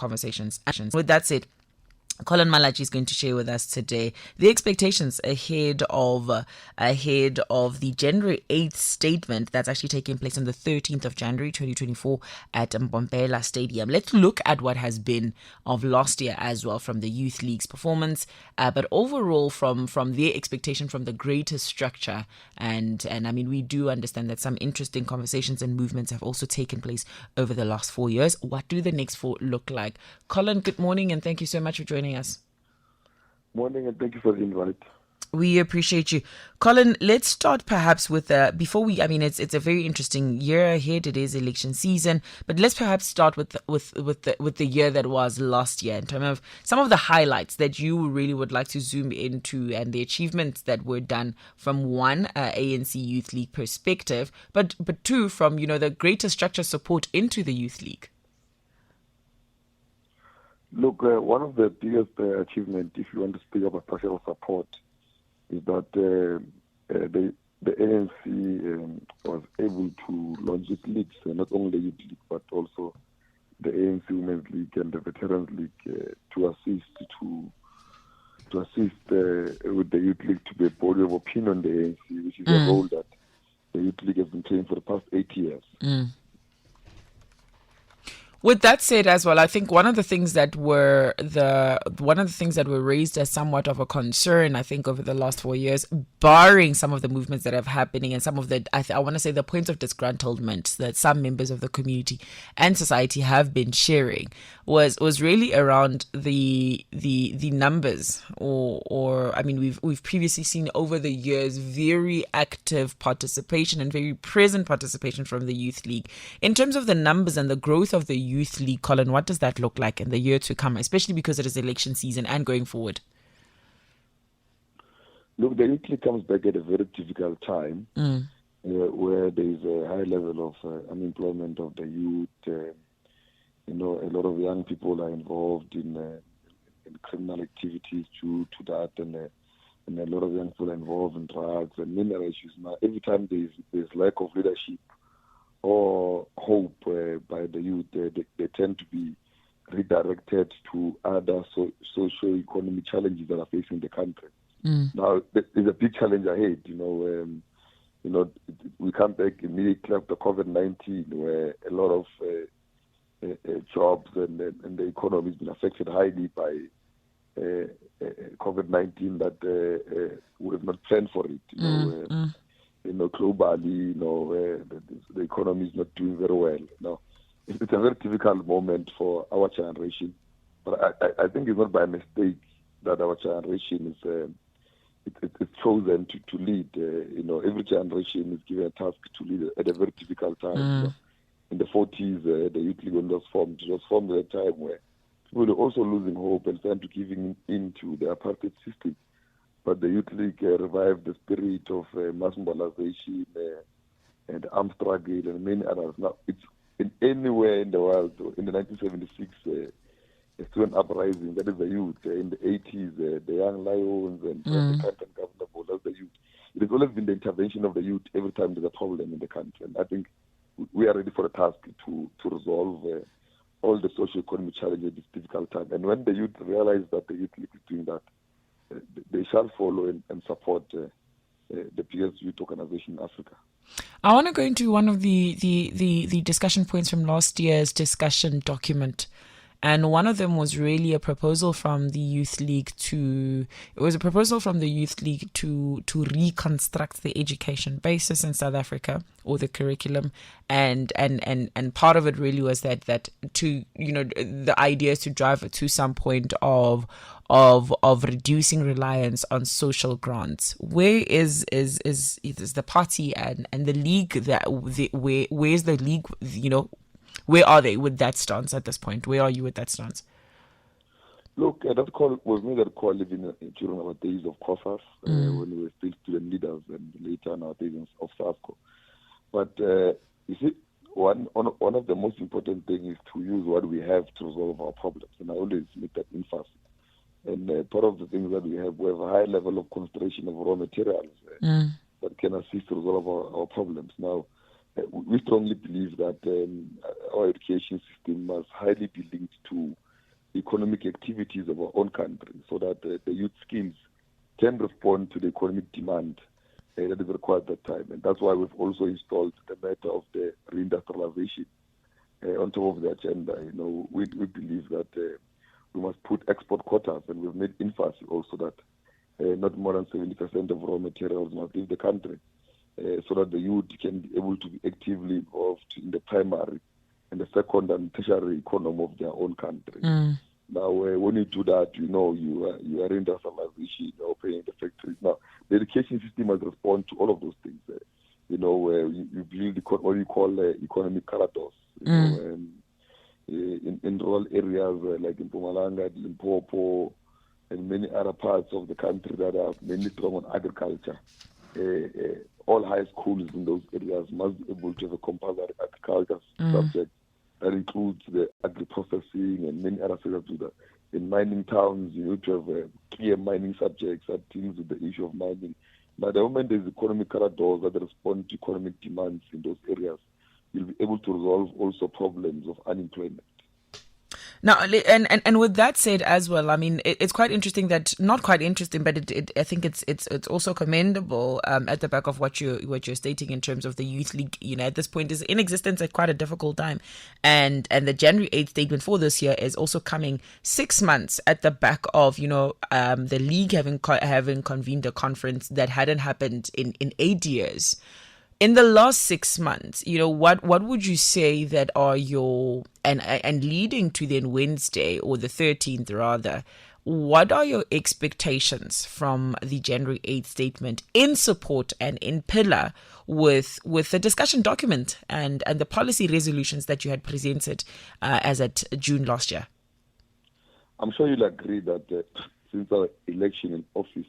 conversations. With that said, Collen Malatji is going to share with us today the expectations ahead of the January 8th statement that's actually taking place on the 13th of January 2024 at Mbombela Stadium. Let's look at what has been of last year as well from the Youth League's performance, but overall from their expectation from the greater structure. And I mean, we do understand that some interesting conversations and movements have also taken place over the last 4 years. What do the next 4 look like? Collen, good morning and thank you so much for joining us. Morning, and thank you for the invite. We appreciate you. Collen, let's start perhaps with it's a very interesting year ahead. It is election season, but let's perhaps start with the year that was last year in terms of some of the highlights that you really would like to zoom into and the achievements that were done from one ANC Youth League perspective, but two from the greater structure support into the Youth League. Look, one of the biggest achievements, if you want to speak about structural support, is that the ANC was able to launch its leagues, not only the Youth League, but also the ANC Women's League and the Veterans League to assist with the Youth League to be a body of opinion on the ANC, which is a role that the Youth League has been playing for the past 8 years. With that said as well, I think one of the things that were raised as somewhat of a concern, I think, over the last 4 years, barring some of the movements that have happening and some of the, I want to say, the points of disgruntlement that some members of the community and society have been sharing, was really around the numbers, or I mean, we've previously seen over the years very active participation and very present participation from the Youth League. In terms of the numbers and the growth of the Youth League, Collen, what does that look like in the year to come, especially because it is election season and going forward? Look, the Youth League comes back at a very difficult time where there is a high level of unemployment of the youth. A lot of young people are involved in criminal activities due to that, and a lot of young people are involved in drugs and many other issues. Now, every time there's lack of leadership or hope by the youth, they tend to be redirected to other socio-economic challenges that are facing the country. Now, there's a big challenge ahead. We come back immediately after COVID-19, where a lot of jobs and the economy has been affected highly by COVID-19 that we have not planned for it. Globally, the economy is not doing very well. It's a very difficult moment for our generation, but I think it's not by mistake that our generation is it's chosen to lead. Every generation is given a task to lead at a very difficult time. In the 40s, the Youth League was formed. It was formed at a time where people were also losing hope and trying to giving in to the apartheid system. But the Youth League revived the spirit of mass mobilization and armed struggle and many others. Now, it's in anywhere in the world. In the 1976 student uprising, that is the youth. In the 80s, the Young Lions and the Captain Governor, that's the youth. It has always been the intervention of the youth every time there's a problem in the country. And I think we are ready for the task to resolve all the socio-economic challenges at this difficult time. And when the youth realize that the Youth League is doing that, they shall follow and support the biggest youth organization in Africa. I want to go into one of the discussion points from last year's discussion document. And one of them was really a proposal from the Youth League to reconstruct the education basis in South Africa, or the curriculum, and part of it really was that to the idea is to drive it to some point of reducing reliance on social grants. Where is the party and the league where's the league? Where are they with that stance at this point? Where are you with that stance? Look, that call was made that call even during our days of COFAS, when we were still student leaders, and later in our days of SAFCO. But you see, one of the most important things is to use what we have to resolve our problems, and I always make that emphasis. And part of the things that we have a high level of concentration of raw materials that can assist to resolve our problems. Now, we strongly believe that our education system must highly be linked to economic activities of our own country so that the youth skills can respond to the economic demand that is required at that time. And that's why we've also installed the matter of the reindustrialization on top of the agenda. We believe that we must put export quotas, and we've made emphasis also that not more than 70% of raw materials must leave the country, so that the youth can be able to be actively involved in the primary and the second and tertiary economy of their own country. Now, when you do that, you are industrialization, you're opening the factories. Now, the education system must respond to all of those things. You build what you call economic corridors. In rural areas like in Mpumalanga, Limpopo, and many other parts of the country that are mainly strong on agriculture. All high schools in those areas must be able to have a compulsory agriculture subject that includes the agri-processing and many other sectors to that. In mining towns, you need to have clear mining subjects that deals with the issue of mining. Now, the moment there's economic corridors that respond to economic demands in those areas, you'll be able to resolve also problems of unemployment. Now, and with that said as well, I mean, it's quite interesting that, not quite interesting, but I think it's also commendable at the back of what you're stating in terms of the Youth League. At this point is in existence at quite a difficult time, and the January 8th statement for this year is also coming 6 months at the back of the league having convened a conference that hadn't happened in 8 years. In the last 6 months, what would you say that are your, and leading to then Wednesday, or the 13th rather, what are your expectations from the January 8th statement in support and in pillar with the discussion document and the policy resolutions that you had presented as at June last year? I'm sure you'll agree that since our election in office,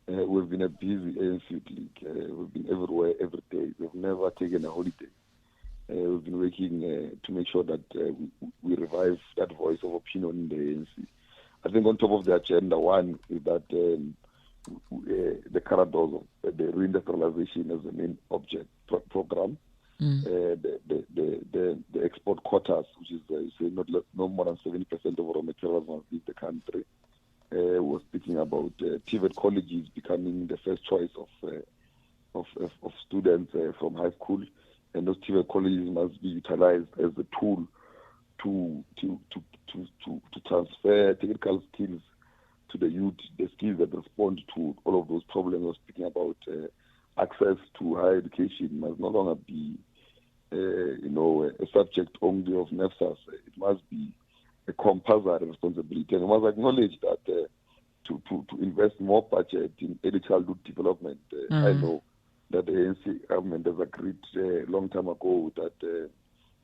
we've been a busy ANC league. We've been everywhere, every day. We've never taken a holiday. We've been working to make sure that we revive that voice of opinion in the ANC. I think on top of the agenda, one is that the corridors of the reindustrialization as the main object program, the export quotas, which is say no more than 70% of raw materials must leave the country. We're speaking about TVET colleges becoming the first choice of students from high school, and those TVET colleges must be utilized as a tool to transfer technical skills to the youth, the skills that respond to all of those problems. We're speaking about access to higher education must no longer be a subject only of NEFSAS. It must be a compulsory responsibility, and we must acknowledge that to invest more budget in early childhood development. I know that the ANC government has agreed a long time ago that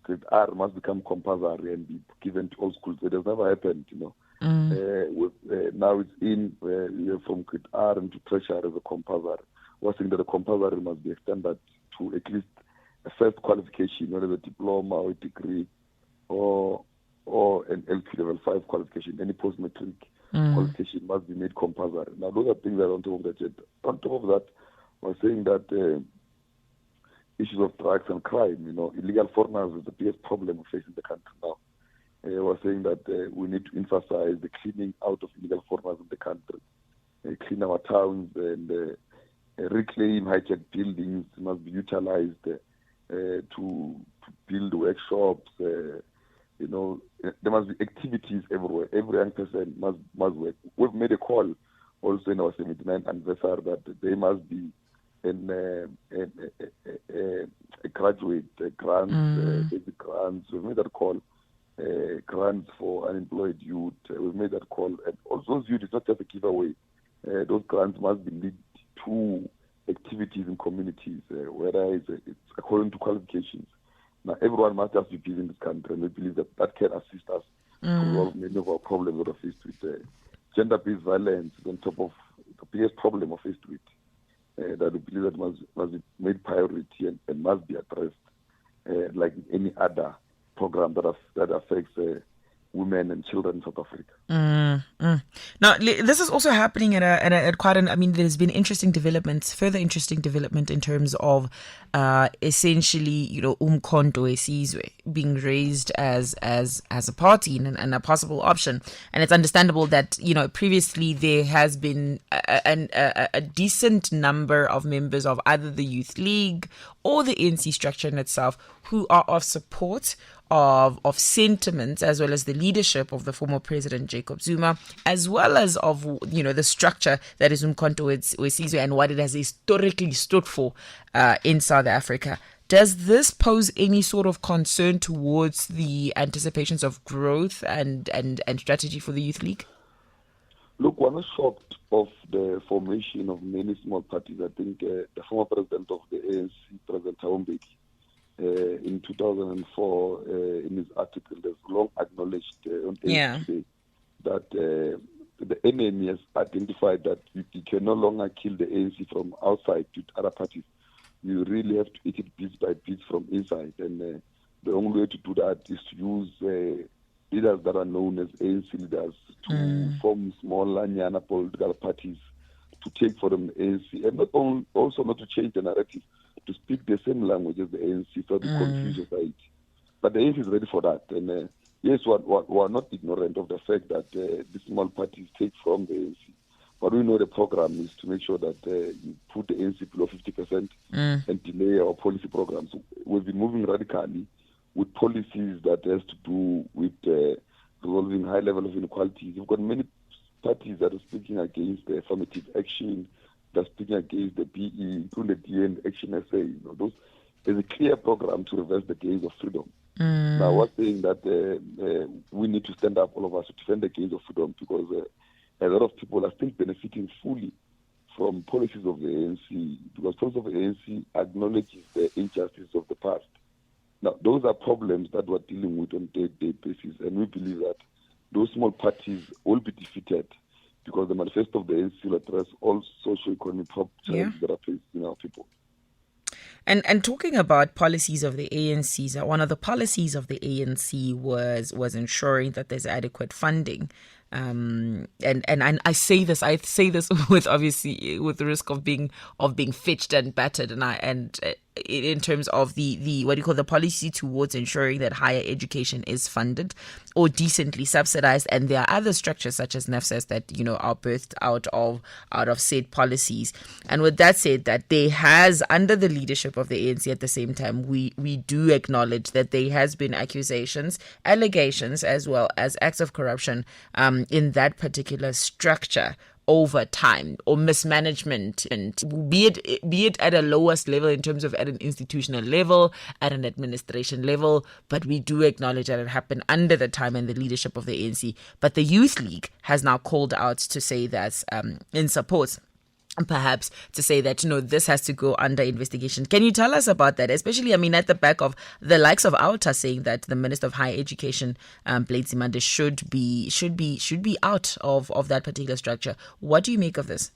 grade R must become compulsory and be given to all schools. It has never happened, now it's in from grade R into tertiary as a compulsory. We're saying that the compulsory must be extended to at least a first qualification, whether a diploma or a degree or an LP level 5 qualification. Any post-matric qualification must be made compulsory. Now, those are things that are on top of that. On top of that, we're saying that issues of drugs and crime, illegal foreigners is the biggest problem we're facing the country now. We're saying that we need to emphasize the cleaning out of illegal foreigners in the country, clean our towns, and reclaim hijacked buildings must be utilized to build workshops. There must be activities everywhere. Every young person must work. We've made a call also in our 79th anniversary that there must be a graduate grants, basic grants. We've made that call. Grants for unemployed youth. We've made that call. And also those youth, it's not just a giveaway. Those grants must be linked to activities in communities, whether it's according to qualifications. Now, everyone must just be busy in this country, and we believe that can assist us to resolve many of our problems that are faced with gender-based violence on top of the biggest problem we're faced with. That we believe that must be made priority and must be addressed like any other program that affects women and children in South Africa. Now, this is also happening at quite an. I mean, there's been further interesting development in terms of essentially, umkhonto wesizwe being raised as a party and a possible option. And it's understandable that, previously there has been a decent number of members of either the Youth League or the ANC structure in itself who are of support of sentiments, as well as the leadership of the former President Jacob Zuma, as well as of the structure that is Umkhonto weSizwe and what it has historically stood for in South Africa. Does this pose any sort of concern towards the anticipations of growth and strategy for the Youth League? Look, one is shocked of the formation of many small parties. I think the former president of the ANC, President Thabo Mbeki, in 2004, in his article, has long acknowledged on ANC today that the enemy has identified that you can no longer kill the ANC from outside with other parties. You really have to eat it piece by piece from inside. And the only way to do that is to use leaders that are known as ANC leaders to form small Lanyana political parties to take for them the ANC. And also not to change the narrative, to speak the same language as the ANC so to confuse society. But the ANC is ready for that. And yes, we are not ignorant of the fact that these small parties take from the ANC. But we know the program is to make sure that you put the ANC below 50% and delay our policy programs. So we've been moving radically with policies that has to do with resolving high level of inequalities. You've got many parties that are speaking against the affirmative action, that are speaking against the BE, including the DN Action SA. There's a clear program to reverse the gains of freedom. Now, we're saying that we need to stand up, all of us, to defend the gains of freedom, because a lot of people are still benefiting fully from policies of the ANC, because policies of the ANC acknowledges the injustice of the past. Now, those are problems that we're dealing with on a day-to-day basis, and we believe that those small parties will be defeated because the manifesto of the ANC will address all socio-economic challenges that are facing our people. And talking about policies of the ANC, one of the policies of the ANC was ensuring that there's adequate funding. And I say this with obviously with the risk of being fetched and battered, and in terms of the what do you call the policy towards ensuring that higher education is funded or decently subsidized. And there are other structures such as NAFSAS that are birthed out of said policies. And with that said, that there has, under the leadership of the ANC at the same time, we do acknowledge that there has been accusations, allegations, as well as acts of corruption in that particular structure over time, or mismanagement, and be it at a lowest level in terms of at an institutional level, at an administration level. But we do acknowledge that it happened under the time and the leadership of the ANC. But the Youth League has now called out to say that in support, perhaps to say that this has to go under investigation. Can you tell us about that, especially at the back of the likes of ALTA saying that the Minister of Higher Education, Blade Zimande, should be out of that particular structure? What do you make of this?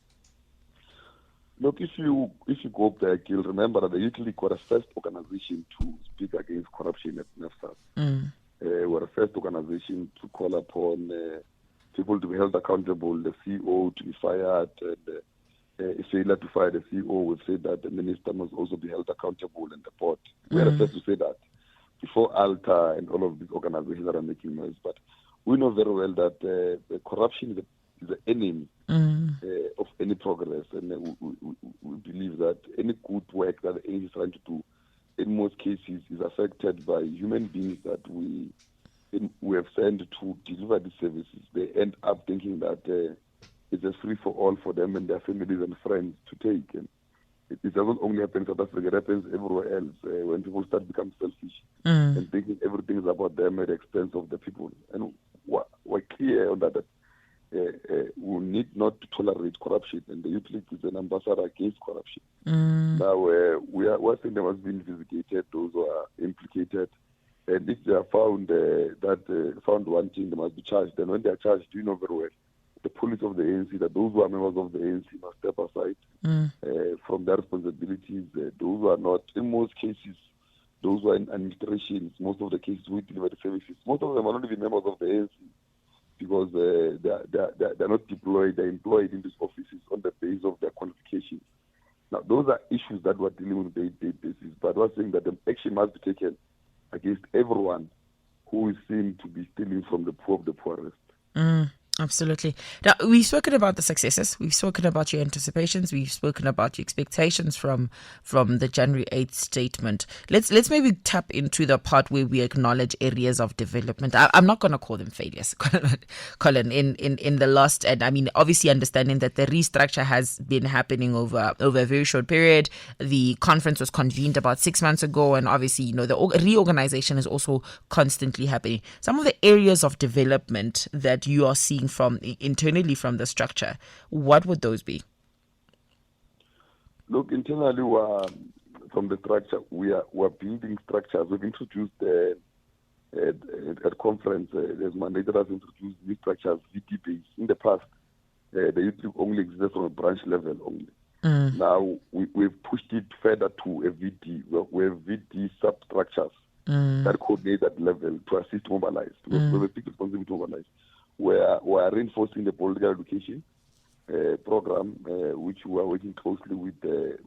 Look, if you go back, you'll remember that the Youth League were the first organization to speak against corruption at NAFSAS. We're the first organization to call upon people to be held accountable, the CEO to be fired, and if failure to fire the CEO, we've said that the minister must also be held accountable, and the board. We are the first to say that before ALTA and all of these organizations that are making noise. But we know very well that the corruption is the enemy of any progress, and we believe that any good work that the ANC is trying to do, in most cases, is affected by human beings that we have sent to deliver these services. They end up thinking that it's a free for all for them and their families and friends to take. And it doesn't only happen in South Africa, it happens everywhere else when people start to become selfish and thinking everything is about them at the expense of the people. And we're clear on that we need not to tolerate corruption, and the Youth League is an ambassador against corruption. Now, we're saying they must be investigated, those who are implicated, and if they are found found wanting, they must be charged. And when they are charged, you know very well, the police of the ANC, that those who are members of the ANC must step aside from their responsibilities. Those who are not, in most cases, those who are in administrations, most of the cases we deliver the services, most of them are not even members of the ANC because they're not deployed, they're employed in these offices on the basis of their qualifications. Now, those are issues that we're dealing with on a day-to-day basis, but we're saying that the action must be taken against everyone who is seen to be stealing from the poor of the poorest. Absolutely. Now, we've spoken about the successes. We've spoken about your anticipations. We've spoken about your expectations from the January 8th statement. Let's maybe tap into the part where we acknowledge areas of development. I'm not going to call them failures, Collen, in the last, and I mean, obviously understanding that the restructure has been happening over a very short period. The conference was convened about 6 months ago, and obviously, the reorganization is also constantly happening. Some of the areas of development that you are seeing from internally from the structure, what would those be? Look, internally, from the structure, we're building structures. We've introduced at conference, there's mandated us to introduce new structures, VD-based. In the past, the youth league only existed on a branch level only. Now, we've pushed it further to a VD, where VD substructures that coordinate that level to assist mobilize. We have a big responsibility to mobilize. We're reinforcing the political education program, which we are working closely with the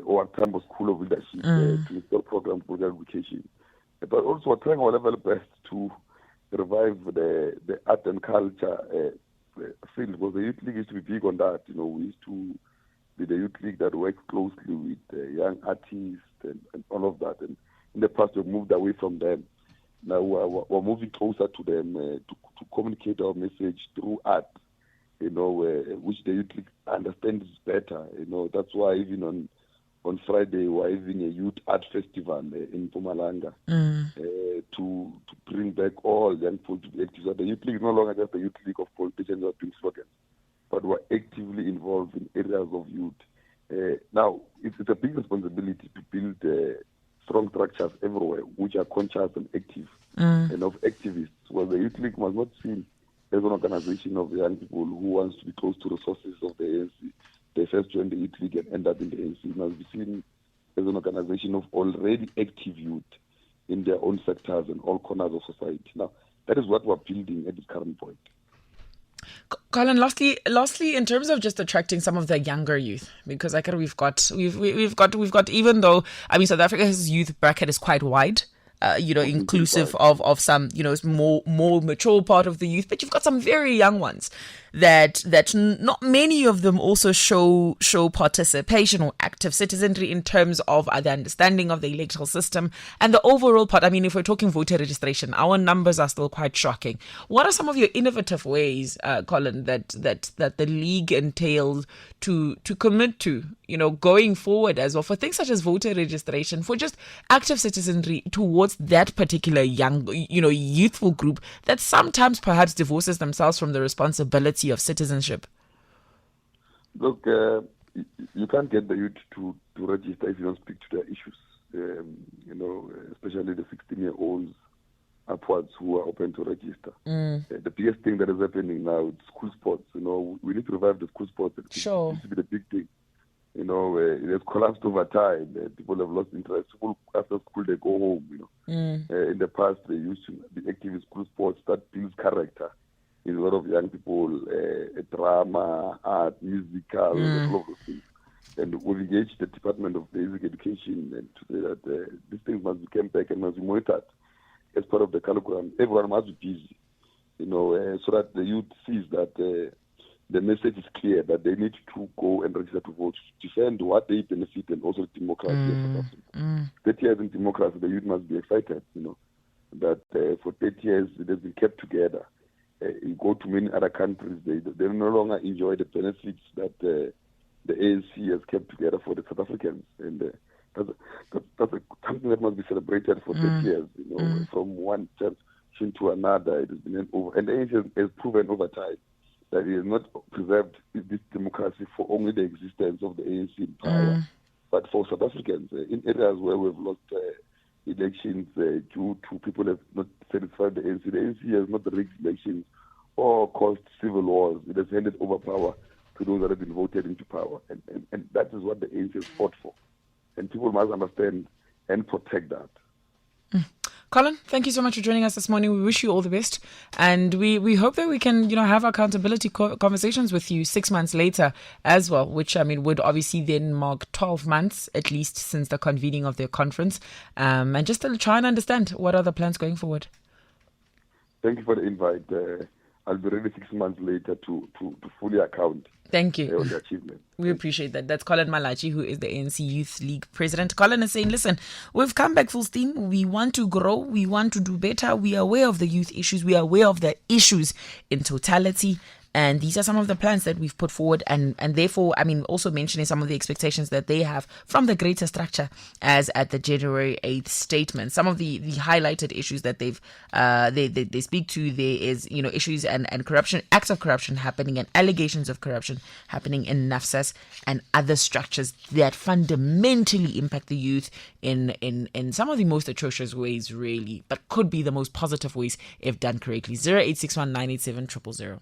OR Tambo School of Leadership to install program political education. But also we're trying our level best to revive the art and culture field, because the youth league used to be big on that. We used to be the youth league that works closely with young artists and all of that. And in the past, we've moved away from them. Now we're moving closer to them to communicate our message through art, which the youth league understands better. That's why even on Friday we're having a youth art festival in Mpumalanga to bring back all young people to be active. So the youth league is no longer just a youth league of politicians or doing slogans, but we're actively involved in areas of youth. Now it's a big responsibility to build strong structures everywhere, which are conscious and active, and of activists. Well, the youth league must not seen as an organization of young people who wants to be close to resources of the ANC. They first join the youth league and end up in the ANC. It must be seen as an organization of already active youth in their own sectors and all corners of society. Now, that is what we're building at this current point. Collen, lastly, in terms of just attracting some of the younger youth, because I think we've got, even though, I mean, South Africa's youth bracket is quite wide, inclusive of some, more mature part of the youth, but you've got some very young ones that not many of them also show participation or active citizenry in terms of the understanding of the electoral system and the overall part. I mean, if we're talking voter registration, our numbers are still quite shocking. What are some of your innovative ways, Collen, that the league entails to commit to, going forward as well for things such as voter registration, for just active citizenry towards that particular young, youthful group that sometimes perhaps divorces themselves from the responsibility of citizenship? Look, you can't get the youth to register if you don't speak to their issues. Especially the 16-year-olds upwards who are open to register. The biggest thing that is happening now is school sports. We need to revive the school sports. Sure. It used to be the big thing. It has collapsed over time. People have lost interest. People, after school, they go home. In the past, they used to be active in school sports that builds character in a lot of young people, drama, art, musical, all of those things. And we've engaged the Department of Basic Education and to say that these things must become back and must be monitored as part of the curriculum. Everyone must be busy, so that the youth sees that the message is clear, that they need to go and register to vote, to defend what they benefit and also democracy. 30 years in democracy, the youth must be excited, that for 30 years it has been kept together. You go to many other countries, they no longer enjoy the benefits that the ANC has kept together for the South Africans. And that's something that must be celebrated for 30 years, from one generation to another. It has been and the ANC has proven over time that it has not preserved this democracy for only the existence of the ANC in power, but for South Africans in areas where we've lost elections due to people have not satisfied the ANC. The ANC has not rigged elections or caused civil wars. It has handed over power to those that have been voted into power. And that is what the ANC has fought for. And people must understand and protect that. Collen, thank you so much for joining us this morning. We wish you all the best. And we hope that we can, have accountability conversations with you 6 months later as well, which, would obviously then mark 12 months, at least, since the convening of their conference. And just to try and understand what are the plans going forward. Thank you for the invite. I'll be ready 6 months later to fully account. Thank you. On the achievement. We appreciate that. That's Collen Malatji, who is the ANC Youth League president. Collen is saying, listen, we've come back full steam. We want to grow. We want to do better. We are aware of the youth issues. We are aware of the issues in totality. And these are some of the plans that we've put forward, and therefore, also mentioning some of the expectations that they have from the greater structure as at the January 8th statement. Some of the highlighted issues that they speak to there is, issues and corruption, acts of corruption happening and allegations of corruption happening in NAFSAS and other structures that fundamentally impact the youth in some of the most atrocious ways, really, but could be the most positive ways if done correctly. 0861 987 000.